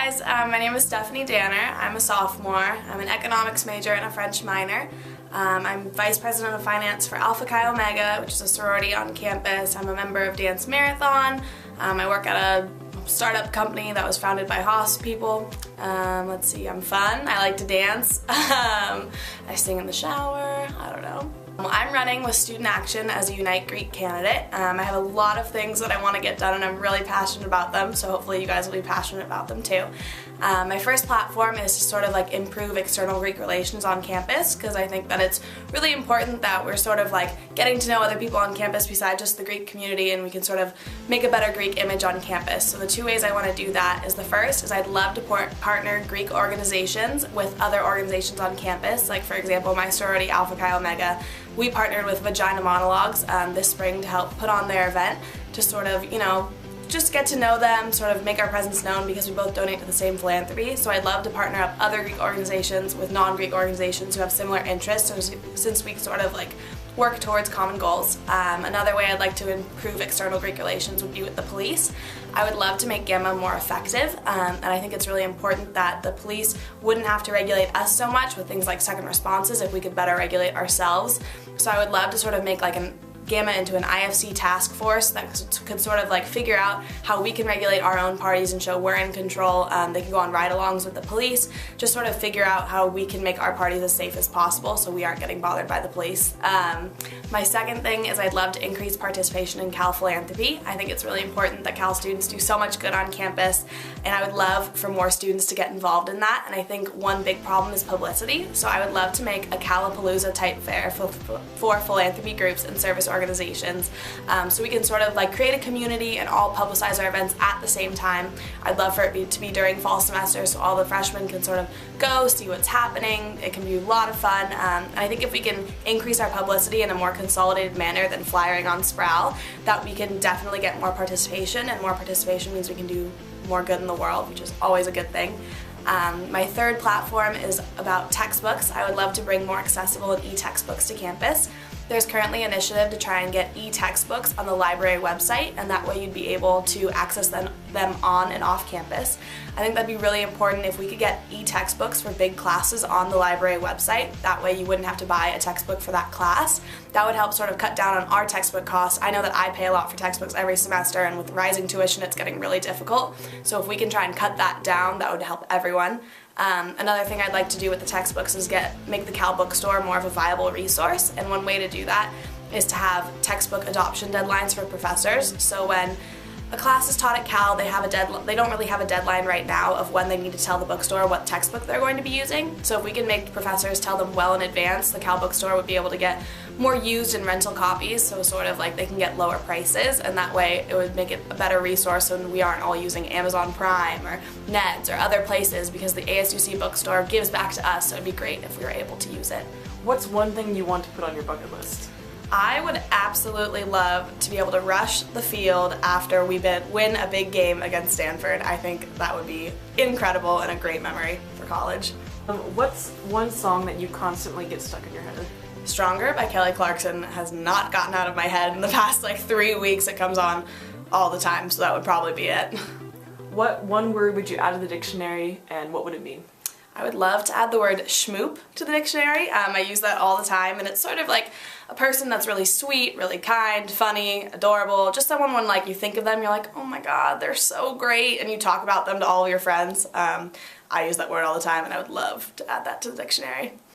guys, my name is Stephanie Danner. I'm a sophomore. I'm an economics major and a French minor. I'm Vice President of Finance for Alpha Chi Omega, which is a sorority on campus. I'm a member of Dance Marathon. I work at a startup company that was founded by Haas people. Let's see, I'm fun. I like to dance. I sing in the shower. I don't know. I'm running with Student Action as a Unite Greek candidate. I have a lot of things that I want to get done and I'm really passionate about them, so hopefully you guys will be passionate about them too. My first platform is to sort of like improve external Greek relations on campus, because I think that it's really important that we're sort of like getting to know other people on campus besides just the Greek community, and we can sort of make a better Greek image on campus. So the two ways I want to do that is, the first is I'd love to partner Greek organizations with other organizations on campus, like for example my sorority Alpha Chi Omega. We partnered with Vagina Monologues this spring to help put on their event to sort of, just get to know them, sort of make our presence known, because we both donate to the same philanthropy. So I'd love to partner up other Greek organizations with non-Greek organizations who have similar interests, since we sort of like work towards common goals. Another way I'd like to improve external Greek relations would be with the police. I would love to make Gamma more effective, and I think it's really important that the police wouldn't have to regulate us so much with things like second responses if we could better regulate ourselves. So I would love to sort of make like Gamma into an IFC task force that could sort of like figure out how we can regulate our own parties and show we're in control. They can go on ride-alongs with the police, just sort of figure out how we can make our parties as safe as possible so we aren't getting bothered by the police. My second thing is I'd love to increase participation in Cal philanthropy. I think it's really important that Cal students do so much good on campus, and I would love for more students to get involved in that. And I think one big problem is publicity, so I would love to make a Calapalooza type fair for philanthropy groups and service organizations, so we can sort of like create a community and all publicize our events at the same time. I'd love for it to be during fall semester so all the freshmen can sort of go see what's happening. It can be a lot of fun. I think if we can increase our publicity in a more consolidated manner than flyering on Sproul, that we can definitely get more participation, and more participation means we can do more good in the world, which is always a good thing. My third platform is about textbooks. I would love to bring more accessible and e-textbooks to campus. There's currently an initiative to try and get e-textbooks on the library website, and that way you'd be able to access them on and off campus. I think that'd be really important if we could get e-textbooks for big classes on the library website. That way you wouldn't have to buy a textbook for that class. That would help sort of cut down on our textbook costs. I know that I pay a lot for textbooks every semester, and with rising tuition it's getting really difficult. So if we can try and cut that down, that would help everyone. Another thing I'd like to do with the textbooks is make the Cal bookstore more of a viable resource, and one way to do that is to have textbook adoption deadlines for professors. So when a class is taught at Cal, they don't really have a deadline right now of when they need to tell the bookstore what textbook they're going to be using. So if we can make professors tell them well in advance, the Cal bookstore would be able to get more used and rental copies, so sort of like they can get lower prices, and that way it would make it a better resource when we aren't all using Amazon Prime or Neds or other places, because the ASUC bookstore gives back to us, so it'd be great if we were able to use it. What's one thing you want to put on your bucket list? I would absolutely love to be able to rush the field after we win a big game against Stanford. I think that would be incredible and a great memory for college. What's one song that you constantly get stuck in your head? Stronger by Kelly Clarkson has not gotten out of my head in the past like 3 weeks. It comes on all the time, so that would probably be it. What one word would you add to the dictionary, and what would it mean? I would love to add the word schmoop to the dictionary. I use that all the time, and it's sort of like a person that's really sweet, really kind, funny, adorable, just someone when like you think of them, you're like, oh my god, they're so great, and you talk about them to all of your friends. I use that word all the time, and I would love to add that to the dictionary.